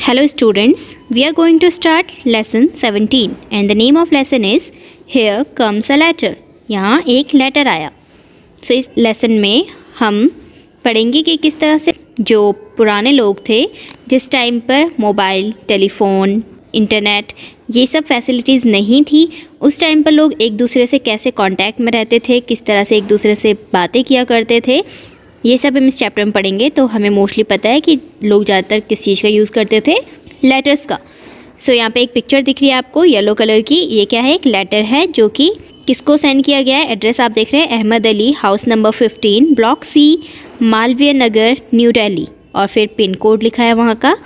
Hello students, we are going to start lesson 17 and the name of lesson is Here comes a letter. यहाँ एक letter आया। So इस lesson में हम पढ़ेंगे कि किस तरह से जो पुराने लोग थे जिस टाइम पर मोबाइल, टेलीफोन, इंटरनेट ये सब फैसिलिटीज़ नहीं थी, उस टाइम पर लोग एक दूसरे से कैसे कांटेक्ट में रहते थे, किस तरह से एक दूसरे से बातें किया करते थे, ये सब हम इस चैप्टर में पढ़ेंगे। तो हमें मोस्टली पता है कि लोग ज़्यादातर किस चीज़ का यूज़ करते थे, लेटर्स का। सो यहाँ पे एक पिक्चर दिख रही है आपको येलो कलर की, ये क्या है, एक लेटर है जो कि किसको सेंड किया गया है। एड्रेस आप देख रहे हैं Ahmad Ali, house number 15, block C, Malviya Nagar, New Delhi, और फिर पिन कोड लिखा है वहाँ का।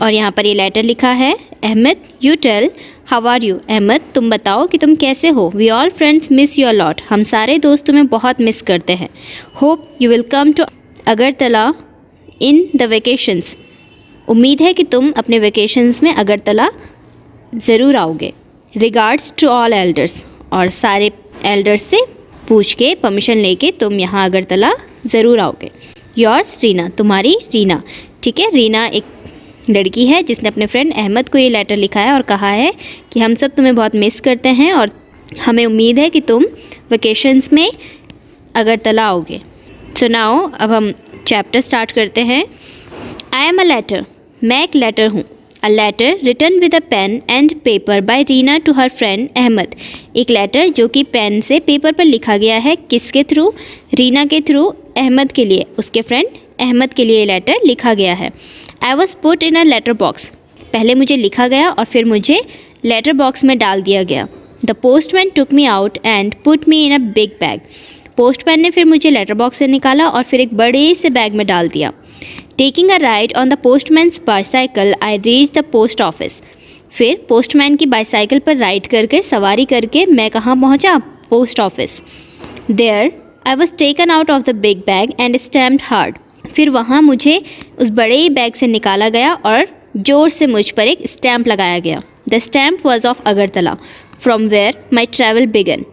और यहाँ पर ये लेटर लिखा है, Ahmad you tell how are you. Ahmad तुम बताओ कि तुम कैसे हो। We all friends miss you a lot, हम सारे दोस्त तुम्हें बहुत मिस करते हैं। Hope you will come to Agartala in the vacations, उम्मीद है कि तुम अपने वेकेशंस में अगरतला ज़रूर आओगे। रिगार्ड्स टू ऑल एल्डर्स, और सारे एल्डर्स से पूछ के परमिशन लेके तुम यहाँ अगरतला ज़रूर आओगे। योर्स रीना, तुम्हारी रीना। ठीक है, रीना एक लड़की है जिसने अपने फ्रेंड अहमद को ये लेटर लिखा है और कहा है कि हम सब तुम्हें बहुत मिस करते हैं और हमें उम्मीद है कि तुम वेकेशंस में अगरतला आओगे। सो नाउ अब हम चैप्टर स्टार्ट करते हैं। आई एम अ लेटर, मैं एक लेटर हूँ। A letter written with a pen and paper by Reena to her friend Ahmad, एक लेटर जो कि पेन से पेपर पर लिखा गया है, किसके थ्रू, रीना के थ्रू, अहमद के लिए, उसके फ्रेंड अहमद के लिए लेटर लिखा गया है। I was put in a letter box, पहले मुझे लिखा गया और फिर मुझे लेटर बॉक्स में डाल दिया गया। The postman took me out and put me in a big bag, postman ने फिर मुझे लेटर बॉक्स से निकाला और फिर एक बड़े से बैग में डाल दिया। Taking a ride on the postman's bicycle I reach the post office, फिर पोस्टमैन की बाईसाइकिल पर राइड करके, सवारी करके मैं कहाँ पहुँचा, post office. There I was taken out of the big bag and stamped hard, फिर वहाँ मुझे उस बड़े ही बैग से निकाला गया और ज़ोर से मुझ पर एक स्टैम्प लगाया गया। The stamp was of Agartala from where my travel began,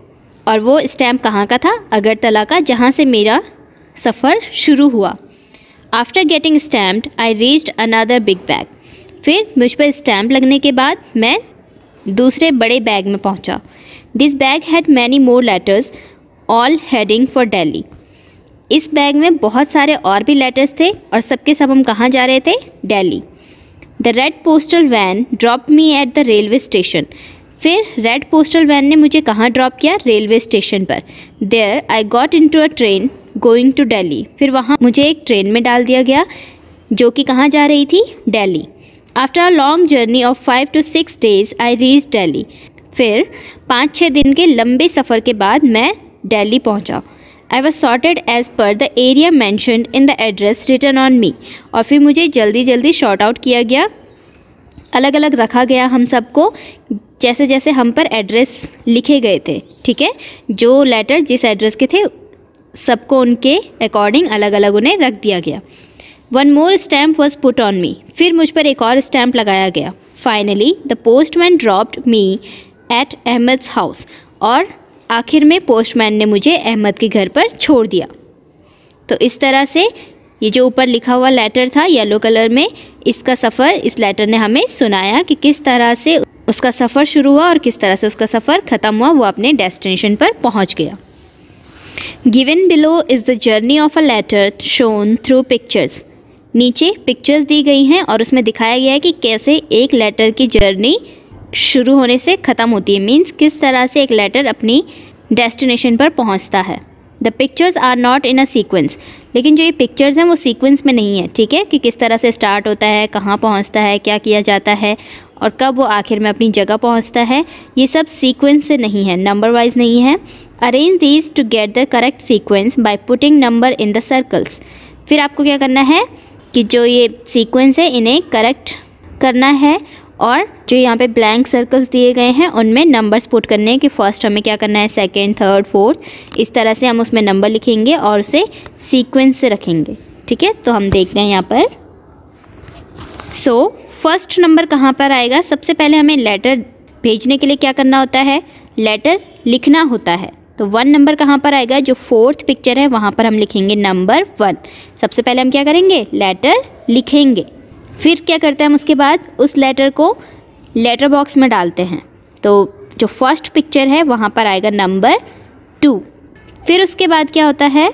और वो स्टैम्प कहाँ का था, अगरतला का, जहाँ से मेरा सफ़र शुरू हुआ। After getting stamped I reached another big bag, फिर मुझ पर स्टैम्प लगने के बाद मैं दूसरे बड़े बैग में पहुँचा। This bag had many more letters all heading for Delhi, इस बैग में बहुत सारे और भी लेटर्स थे और सबके सब हम कहाँ जा रहे थे, Delhi. The red postal van drop me at the railway station, फिर रेड पोस्टल वैन ने मुझे कहाँ ड्रॉप किया, रेलवे स्टेशन पर। There I got into a train going to Delhi, फिर वहाँ मुझे एक ट्रेन में डाल दिया गया जो कि कहाँ जा रही थी, Delhi. After a long journey of 5 to 6 days I reach Delhi, फिर 5-6 दिन के लंबे सफ़र के बाद मैं दिल्ली पहुँचा। I was sorted as per the area mentioned in the address written on me, और फिर मुझे जल्दी जल्दी शॉर्ट आउट किया गया, अलग अलग रखा गया हम सबको जैसे जैसे हम पर एड्रेस लिखे गए थे। ठीक है, जो लेटर जिस एड्रेस के थे सबको उनके अकॉर्डिंग अलग अलग उन्हें रख दिया गया। One more stamp was put on me, फिर मुझ पर एक और स्टैम्प लगाया गया। Finally the postman dropped me at Ahmad's house, और आखिर में पोस्टमैन ने मुझे अहमद के घर पर छोड़ दिया। तो इस तरह से ये जो ऊपर लिखा हुआ लेटर था येलो कलर में, इसका सफ़र इस लेटर ने हमें सुनाया कि किस तरह से उसका सफ़र शुरू हुआ और किस तरह से उसका सफ़र ख़त्म हुआ, वो अपने डेस्टिनेशन पर पहुंच गया। Given below is the journey of a letter shown through pictures, नीचे पिक्चर्स दी गई हैं और उसमें दिखाया गया है कि कैसे एक लेटर की जर्नी शुरू होने से ख़त्म होती है, मीन्स किस तरह से एक लेटर अपनी डेस्टिनेशन पर पहुंचता है। The pictures are not in a sequence, लेकिन जो ये पिक्चर्स हैं वो सीक्वेंस में नहीं है। ठीक है, कि किस तरह से स्टार्ट होता है, कहाँ पहुंचता है, क्या किया जाता है और कब वो आखिर में अपनी जगह पहुंचता है, ये सब सीक्वेंस से नहीं है, नंबर वाइज नहीं है। Arrange these to get the correct sequence by putting number in the circles, फिर आपको क्या करना है कि जो ये सीक्वेंस है इन्हें करेक्ट करना है और जो यहाँ पे ब्लैंक सर्कल्स दिए गए हैं उनमें नंबर्स पुट करने हैं कि फर्स्ट हमें क्या करना है, सेकंड, थर्ड, फोर्थ, इस तरह से हम उसमें नंबर लिखेंगे और उसे सीक्वेंस से रखेंगे। ठीक है, तो हम देखते हैं यहाँ पर। सो फर्स्ट नंबर कहाँ पर आएगा, सबसे पहले हमें लेटर भेजने के लिए क्या करना होता है, लेटर लिखना होता है। तो 1 नंबर कहाँ पर आएगा, जो 4th पिक्चर है वहाँ पर हम लिखेंगे नंबर 1। सबसे पहले हम क्या करेंगे, लेटर लिखेंगे। फिर क्या करते हैं हम उसके बाद उस लेटर को लेटर बॉक्स में डालते हैं। तो जो फर्स्ट पिक्चर है वहाँ पर आएगा नंबर 2। फिर उसके बाद क्या होता है,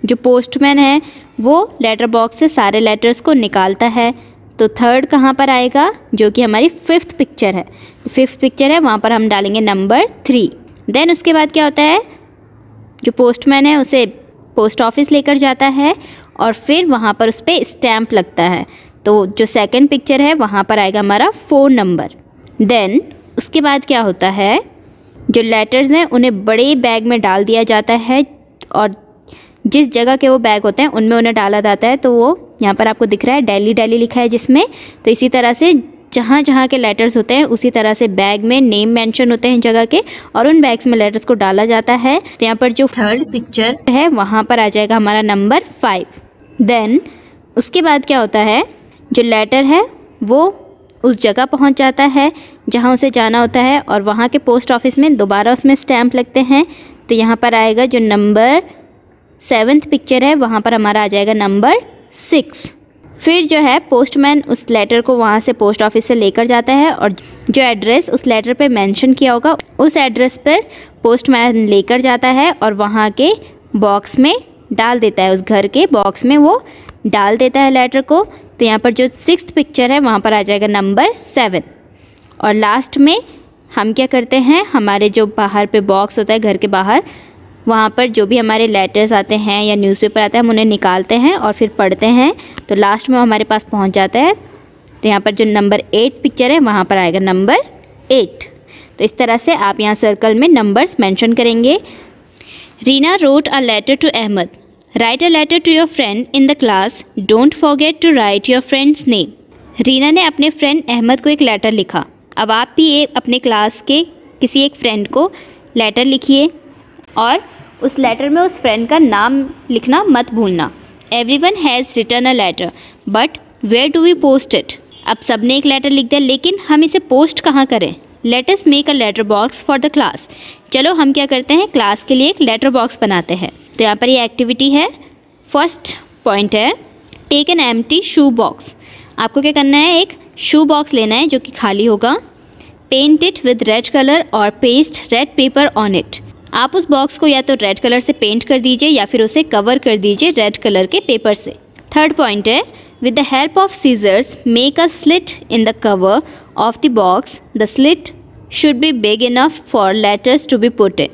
जो पोस्टमैन है वो लेटर बॉक्स से सारे लेटर्स को निकालता है। तो थर्ड कहाँ पर आएगा, जो कि हमारी 5th पिक्चर है। 5th पिक्चर है वहाँ पर हम डालेंगे नंबर 3। देन उसके बाद क्या होता है, जो पोस्टमैन है उसे पोस्ट ऑफिस लेकर जाता है और फिर वहाँ पर उस पर स्टैम्प लगता है। तो जो सेकंड पिक्चर है वहाँ पर आएगा हमारा 4 नंबर। देन उसके बाद क्या होता है, जो लेटर्स हैं उन्हें बड़े बैग में डाल दिया जाता है और जिस जगह के वो बैग होते हैं उनमें उन्हें डाला जाता है। तो वो यहाँ पर आपको दिख रहा है दिल्ली दिल्ली लिखा है जिसमें। तो इसी तरह से जहाँ जहाँ के लेटर्स होते हैं उसी तरह से बैग में नेम मेंशन होते हैं जगह के और उन बैग्स में लेटर्स को डाला जाता है। तो यहाँ पर जो थर्ड पिक्चर है वहाँ पर आ जाएगा हमारा नंबर 5। देन उसके बाद क्या होता है, जो लेटर है वो उस जगह पहुँच जाता है जहाँ उसे जाना होता है और वहाँ के पोस्ट ऑफिस में दोबारा उसमें स्टैम्प लगते हैं। तो यहाँ पर आएगा जो नंबर 7th पिक्चर है वहाँ पर हमारा आ जाएगा नंबर 6। फिर जो है पोस्टमैन उस लेटर को वहाँ से पोस्ट ऑफिस से लेकर जाता है और जो एड्रेस उस लेटर पे मेंशन किया होगा उस एड्रेस पर पोस्टमैन लेकर जाता है और वहाँ के बॉक्स में डाल देता है, उस घर के बॉक्स में वो डाल देता है लेटर को। तो यहाँ पर जो 6th पिक्चर है वहाँ पर आ जाएगा नंबर 7। और लास्ट में हम क्या करते हैं, हमारे जो बाहर पे बॉक्स होता है घर के बाहर, वहाँ पर जो भी हमारे लेटर्स आते हैं या न्यूज़पेपर आता है हम उन्हें निकालते हैं और फिर पढ़ते हैं। तो लास्ट में हमारे पास पहुँच जाता है। तो यहाँ पर जो नंबर 8 पिक्चर है वहाँ पर आएगा नंबर 8। तो इस तरह से आप यहाँ सर्कल में नंबर्स मेंशन करेंगे। Reena wrote a letter to Ahmad. Write a letter to your friend in the class. Don't forget to write your friend's name. Reena ने अपने फ्रेंड अहमद को एक लेटर लिखा। अब आप भी अपने क्लास के किसी एक फ्रेंड को लेटर लिखिए और उस लेटर में उस फ्रेंड का नाम लिखना मत भूलना। Everyone has written a letter but where do we post it. अब सब ने एक लेटर लिख दिया लेकिन हम इसे पोस्ट कहाँ करें। Let us make a letter box for the class. चलो हम क्या करते हैं, क्लास के लिए एक लेटर बॉक्स बनाते हैं। तो यहाँ पर ये एक्टिविटी है। फर्स्ट पॉइंट है take an empty shoe box. आपको क्या करना है, एक शू बॉक्स लेना है जो कि खाली होगा। Paint it with red colour और paste red paper on it. आप उस बॉक्स को या तो रेड कलर से पेंट कर दीजिए या फिर उसे कवर कर दीजिए रेड कलर के पेपर से। थर्ड पॉइंट है with the help of scissors make a slit in the cover of the box. The slit should be big enough for letters to be put in.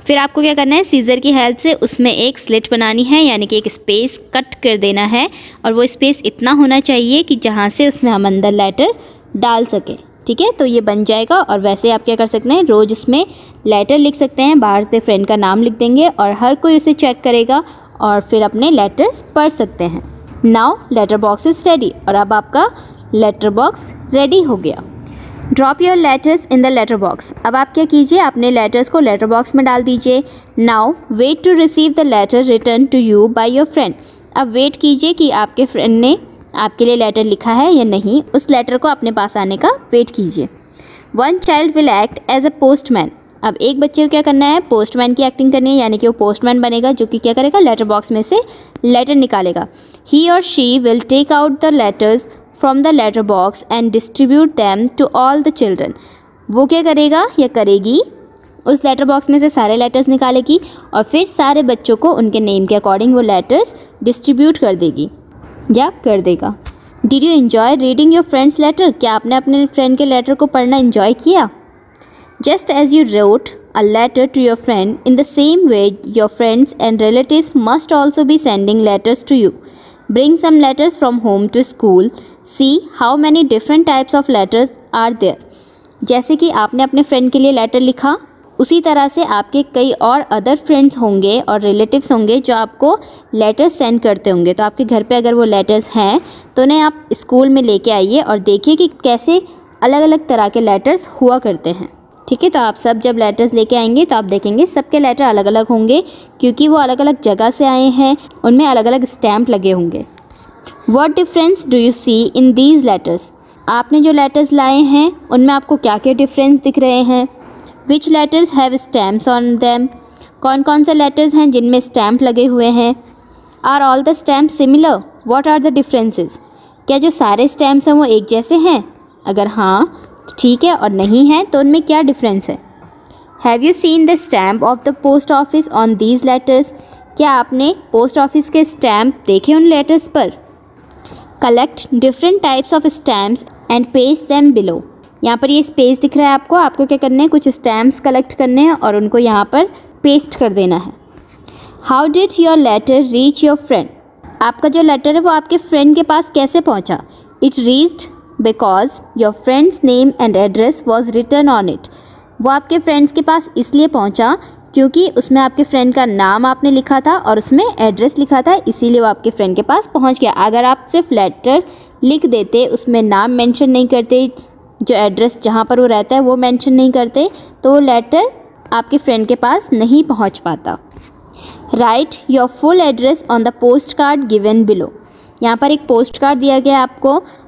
फिर आपको क्या करना है, scissor की help से उसमें एक स्लिट बनानी है, यानी कि एक स्पेस कट कर देना है और वो स्पेस इतना होना चाहिए कि जहाँ से उसमें हम अंदर लेटर डाल सकें। ठीक है, तो ये बन जाएगा। और वैसे आप क्या कर सकते हैं, रोज़ उसमें लेटर लिख सकते हैं, बाहर से फ्रेंड का नाम लिख देंगे और हर कोई उसे चेक करेगा और फिर अपने लेटर्स पढ़ सकते हैं। Now letter box is ready. और अब आपका लेटर बॉक्स रेडी हो गया। Drop your letters in the letter box. अब आप क्या कीजिए, अपने लेटर्स को लेटर बॉक्स में डाल दीजिए। Now wait to receive the letter return to you by your friend. अब वेट कीजिए कि आपके फ्रेंड ने आपके लिए लेटर लिखा है या नहीं, उस लेटर को अपने पास आने का वेट कीजिए। One child will act as a postman. अब एक बच्चे को क्या करना है, पोस्टमैन की एक्टिंग करनी है, यानी कि वो पोस्टमैन बनेगा जो कि क्या करेगा, लेटर बॉक्स में से लेटर निकालेगा। ही और she will take out the letters from the letter box and distribute them to all the children. वो क्या करेगा या करेगी, उस लेटर बॉक्स में से सारे लेटर्स निकालेगी और फिर सारे बच्चों को उनके नेम के अकॉर्डिंग वो लेटर्स डिस्ट्रीब्यूट कर देगी या कर देगा। Did you enjoy reading your friend's letter. क्या आपने अपने फ्रेंड के लेटर को पढ़ना एंजॉय किया। Just as you wrote a letter to your friend in the same way your friends and relatives must also be sending letters to you. Bring some letters from home to school. See how many different types of letters are there. जैसे कि आपने अपने friend के लिए letter लिखा, उसी तरह से आपके कई और अदर फ्रेंड्स होंगे और रिलेटिव्स होंगे जो आपको लेटर्स सेंड करते होंगे। तो आपके घर पे अगर वो लेटर्स हैं तो उन्हें आप स्कूल में लेके आइए और देखिए कि कैसे अलग अलग तरह के लेटर्स हुआ करते हैं। ठीक है, तो आप सब जब लेटर्स लेके आएंगे तो आप देखेंगे सबके लेटर अलग अलग होंगे क्योंकि वो अलग अलग जगह से आए हैं, उनमें अलग अलग स्टैम्प लगे होंगे। What difference do you see in these letters. आपने जो लेटर्स लाए हैं उनमें आपको क्या क्या डिफरेंस दिख रहे हैं। Which letters have stamps on them. कौन कौन से लेटर्स हैं जिनमें स्टैम्प लगे हुए हैं। Are all the stamp similar. What are the differences. क्या जो सारे स्टैम्प्स हैं वो एक जैसे हैं? अगर हाँ ठीक है, और नहीं है तो उनमें क्या डिफरेंस है? Have you seen the stamp of the post office on these letters? क्या आपने पोस्ट ऑफिस के स्टैम्प देखे उन लेटर्स पर? Collect different types of stamps and paste them below. यहाँ पर ये स्पेस दिख रहा है आपको क्या करना है, कुछ स्टैम्प्स कलेक्ट करने हैं और उनको यहाँ पर पेस्ट कर देना है। How did your letter reach your friend? आपका जो लेटर है वो आपके फ्रेंड के पास कैसे पहुँचा? It reached because your friend's name and address was written on it. वो आपके फ्रेंड्स के पास इसलिए पहुँचा क्योंकि उसमें आपके फ्रेंड का नाम आपने लिखा था और उसमें एड्रेस लिखा था, इसीलिए वो आपके फ्रेंड के पास पहुँच गया। अगर आप सिर्फ लेटर लिख देते, उसमें नाम मेंशन नहीं करते, जो एड्रेस जहाँ पर वो रहता है वो मेंशन नहीं करते, तो वो लेटर आपके फ्रेंड के पास नहीं पहुँच पाता। Right your full address on the post card given below. यहाँ पर एक पोस्ट कार्ड दिया गया है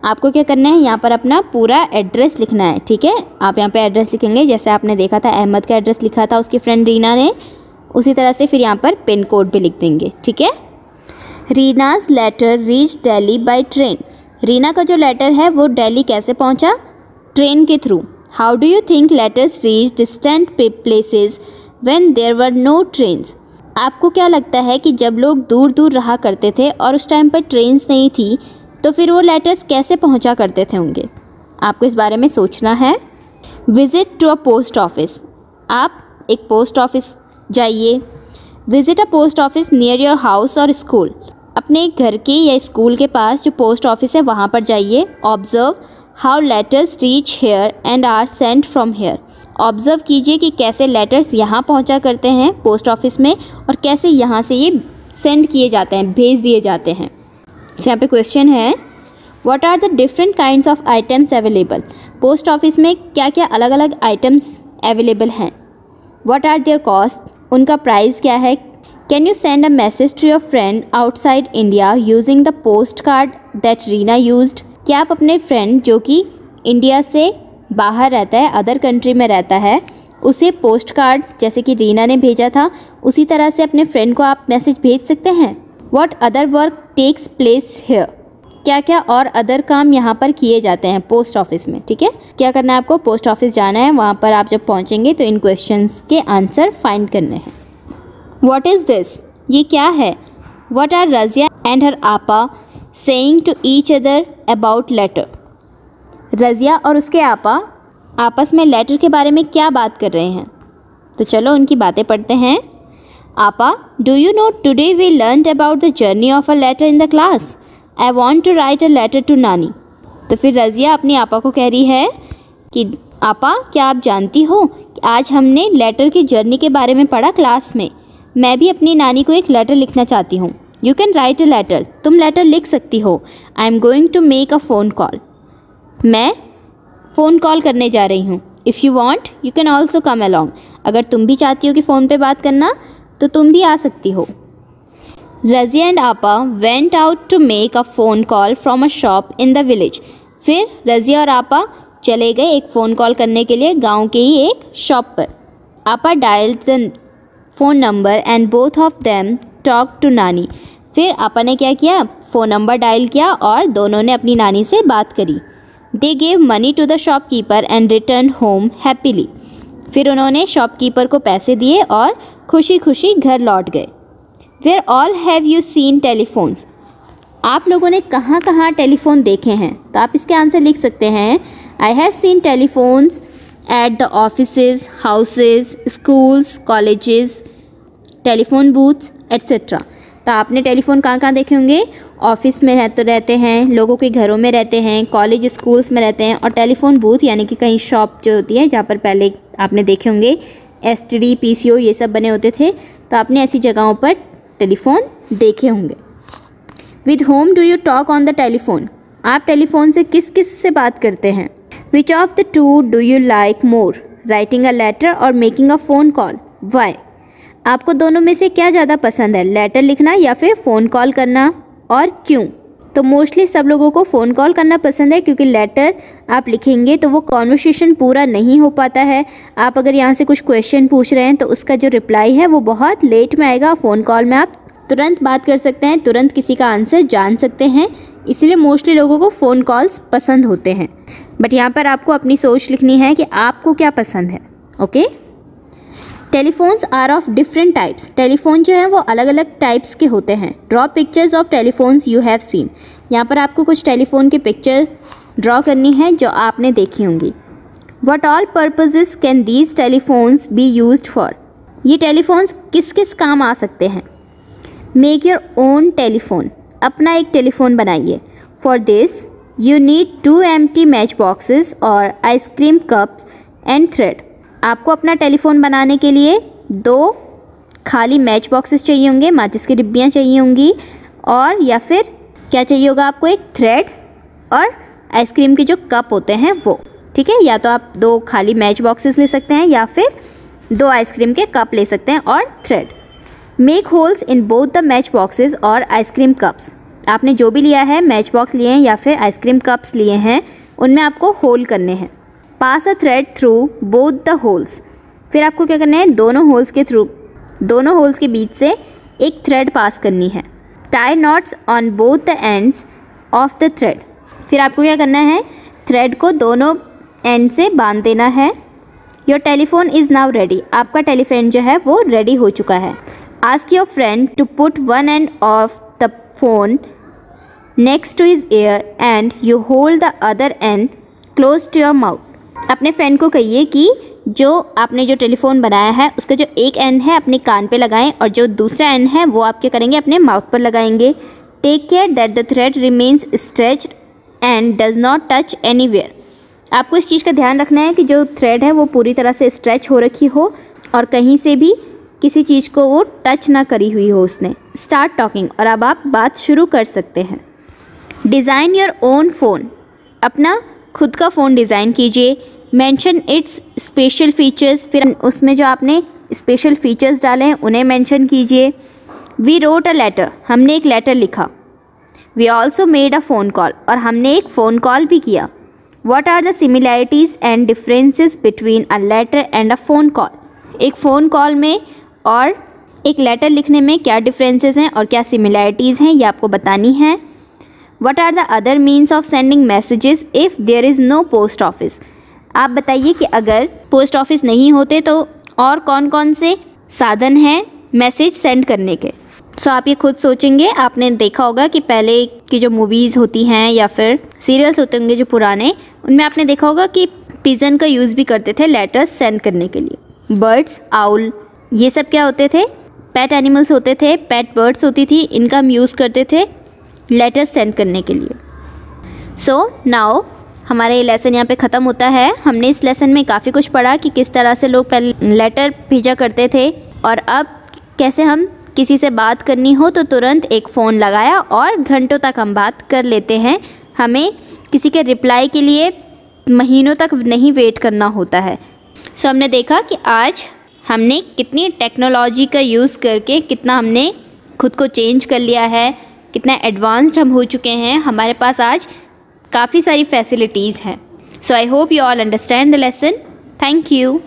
आपको क्या करना है, यहाँ पर अपना पूरा एड्रेस लिखना है। ठीक है, आप यहाँ पे एड्रेस लिखेंगे, जैसे आपने देखा था अहमद का एड्रेस लिखा था उसकी फ्रेंड रीना ने, उसी तरह से फिर यहाँ पर पिन कोड भी लिख देंगे। ठीक है। Reena's letter reach Delhi by train. Reena का जो लेटर है वो दिल्ली कैसे पहुँचा? ट्रेन के through. How do you think letters reach distant places when there were no trains? आपको क्या लगता है कि जब लोग दूर दूर रहा करते थे और उस टाइम पर ट्रेन्स नहीं थी, तो फिर वो लेटर्स कैसे पहुंचा करते थे होंगे? आपको इस बारे में सोचना है। Visit to a post office. आप एक पोस्ट ऑफिस जाइए। Visit a post office near your house और स्कूल। अपने घर के या स्कूल के पास जो पोस्ट ऑफिस है वहाँ पर जाइए। Observe how letters reach here and are sent from here. Observe कीजिए कि कैसे लेटर्स यहाँ पहुँचा करते हैं पोस्ट ऑफिस में और कैसे यहाँ से ये सेंड किए जाते हैं, भेज दिए जाते हैं। यहाँ पे क्वेश्चन है, what are the different kinds of items available? Post office में क्या क्या अलग अलग आइटम्स अवेलेबल हैं? What are their cost? उनका प्राइस क्या है? Can you send a message to your friend outside India using the post card that Reena used? क्या आप अपने फ्रेंड जो कि इंडिया से बाहर रहता है, अदर कंट्री में रहता है, उसे पोस्ट कार्ड जैसे कि रीना ने भेजा था उसी तरह से अपने फ्रेंड को आप मैसेज भेज सकते हैं? What other work takes place here? क्या क्या और अदर काम यहाँ पर किए जाते हैं पोस्ट ऑफिस में? ठीक है, क्या करना है आपको, पोस्ट ऑफिस जाना है, वहाँ पर आप जब पहुँचेंगे तो इन क्वेश्चंस के आंसर फाइंड करने हैं। What is this? ये क्या है? What are Razia and her आपा saying to each other about letter? Razia और उसके आपा आपस में लेटर के बारे में क्या बात कर रहे हैं? तो चलो उनकी बातें पढ़ते हैं। आपा, do you know today we learned about the journey of a letter in the class. I want to write a letter to नानी। तो फिर रज़िया अपनी आपा को कह रही है कि आपा, क्या आप जानती हो कि आज हमने लेटर की जर्नी के बारे में पढ़ा क्लास में। मैं भी अपनी नानी को एक लेटर लिखना चाहती हूँ। You can write a letter. तुम लेटर लिख सकती हो। I am going to make a phone call. मैं फ़ोन कॉल करने जा रही हूँ। If you want you can also come along. अगर तुम भी चाहती हो कि फ़ोन पे बात करना तो तुम भी आ सकती हो। रज़िया एंड आपा went out to make a phone call from a shop in the village. फिर रज़िया और आपा चले गए एक फ़ोन कॉल करने के लिए गांव के ही एक शॉप पर। आपा dialled the phone number and both of them talk to नानी। फिर आपा ने क्या किया, फ़ोन नंबर डायल किया और दोनों ने अपनी नानी से बात करी। They gave money to the shopkeeper and return home happily. फिर उन्होंने शॉपकीपर को पैसे दिए और खुशी खुशी घर लौट गए। Where all have you seen telephones? आप लोगों ने कहाँ कहाँ टेलीफोन देखे हैं? तो आप इसके आंसर लिख सकते हैं। I have seen telephones at the offices, houses, schools, colleges, telephone booths etcetera. तो आपने टेलीफोन कहाँ कहाँ देखे होंगे? ऑफिस में तो रहते हैं, लोगों के घरों में रहते हैं, कॉलेज स्कूल्स में रहते हैं, और टेलीफोन बूथ यानी कि कहीं शॉप जो होती है जहाँ पर पहले आपने देखे होंगे STD, PCO ये सब बने होते थे, तो आपने ऐसी जगहों पर टेलीफोन देखे होंगे। With whom do you talk on the telephone? आप टेलीफोन से किस किस से बात करते हैं? Which of the two do you like more, writing a letter और making a phone call? Why? आपको दोनों में से क्या ज़्यादा पसंद है, लेटर लिखना या फिर फ़ोन कॉल करना, और क्यों? तो मोस्टली सब लोगों को फ़ोन कॉल करना पसंद है, क्योंकि लेटर आप लिखेंगे तो वो कॉन्वर्सेशन पूरा नहीं हो पाता है। आप अगर यहाँ से कुछ क्वेश्चन पूछ रहे हैं तो उसका जो रिप्लाई है वो बहुत लेट में आएगा। फ़ोन कॉल में आप तुरंत बात कर सकते हैं, तुरंत किसी का आंसर जान सकते हैं, इसलिए मोस्टली लोगों को फ़ोन कॉल्स पसंद होते हैं। बट यहाँ पर आपको अपनी सोच लिखनी है कि आपको क्या पसंद है। Okay. Telephones are of different types. Telephone जो है वो अलग अलग टाइप्स के होते हैं। Draw pictures of telephones you have seen. यहाँ पर आपको कुछ टेलीफोन की पिक्चर ड्रॉ करनी है जो आपने देखी होंगी। What all purposes can these telephones be used for? ये टेलीफोन्स किस किस काम आ सकते हैं। Make your own telephone. अपना एक टेलीफोन बनाइए। For this, you need 2 empty match boxes or ice cream cups and thread. आपको अपना टेलीफोन बनाने के लिए 2 खाली मैच बॉक्सेस चाहिए होंगे, माचिस की डिब्बियाँ चाहिए होंगी, और या फिर क्या चाहिए होगा आपको, एक थ्रेड और आइसक्रीम के जो कप होते हैं वो। ठीक है, या तो आप 2 खाली मैच बॉक्सेस ले सकते हैं या फिर 2 आइसक्रीम के कप ले सकते हैं और thread. Make holes in both the match boxes और आइसक्रीम कप्स। आपने जो भी लिया है, मैच बॉक्स लिए हैं या फिर आइसक्रीम कप्स लिए हैं, उनमें आपको होल करने हैं। Pass a thread through both the holes. फिर आपको क्या करना है, दोनों होल्स के बीच से एक थ्रेड पास करनी है। Tie knots on both the ends of the thread. फिर आपको क्या करना है, थ्रेड को दोनों एंड से बांध देना है। Your telephone is now ready. आपका टेलीफोन जो है वो रेडी हो चुका है। Ask your friend to put one end of the phone next to his ear and you hold the other end close to your mouth. अपने friend को कहिए कि जो आपने जो टेलीफोन बनाया है उसका जो एक एंड है अपने कान पे लगाएं और जो दूसरा एंड है वो आप क्या करेंगे, अपने माउथ पर लगाएंगे। Take care that the thread remains stretched and does not touch anywhere. आपको इस चीज़ का ध्यान रखना है कि जो थ्रेड है वो पूरी तरह से स्ट्रेच हो रखी हो और कहीं से भी किसी चीज़ को वो टच ना करी हुई हो उसने। Start talking. और अब आप बात शुरू कर सकते हैं। Design your own phone. अपना खुद का फ़ोन डिज़ाइन कीजिए। Mention it's special features. फिर उसमें जो आपने स्पेशल फीचर्स डाले हैं उन्हें मेंशन कीजिए। We wrote a letter. हमने एक लेटर लिखा। We also made a phone call. और हमने एक फ़ोन कॉल भी किया। What are the similarities and differences between a letter and a phone call? एक फ़ोन कॉल में और एक लेटर लिखने में क्या डिफरेंसेस हैं और क्या सिमिलैरिटीज़ हैं, ये आपको बतानी है। What are the other means of sending messages if there is no post office? आप बताइए कि अगर पोस्ट ऑफिस नहीं होते तो और कौन कौन से साधन हैं मैसेज सेंड करने के। सो आप ये खुद सोचेंगे। आपने देखा होगा कि पहले की जो मूवीज़ होती हैं या फिर सीरियल्स होते होंगे जो पुराने, उनमें आपने देखा होगा कि पिजन का यूज़ भी करते थे लेटर्स सेंड करने के लिए। बर्ड्स, आउल, ये सब क्या होते थे, पेट एनिमल्स होते थे, पेट बर्ड्स होती थी, इनका हम यूज़ करते थे लेटर्स सेंड करने के लिए। सो नाउ हमारा ये लेसन यहाँ पे ख़त्म होता है। हमने इस लेसन में काफ़ी कुछ पढ़ा कि किस तरह से लोग पहले लेटर भेजा करते थे और अब कैसे हम किसी से बात करनी हो तो तुरंत एक फ़ोन लगाया और घंटों तक हम बात कर लेते हैं। हमें किसी के रिप्लाई के लिए महीनों तक नहीं वेट करना होता है। सो हमने देखा कि आज हमने कितनी टेक्नोलॉजी का यूज़ करके कितना हमने खुद को चेंज कर लिया है, कितना एडवांस्ड हम हो चुके हैं। हमारे पास आज काफ़ी सारी फैसिलिटीज़ हैं। So I hope you all understand the lesson. Thank you.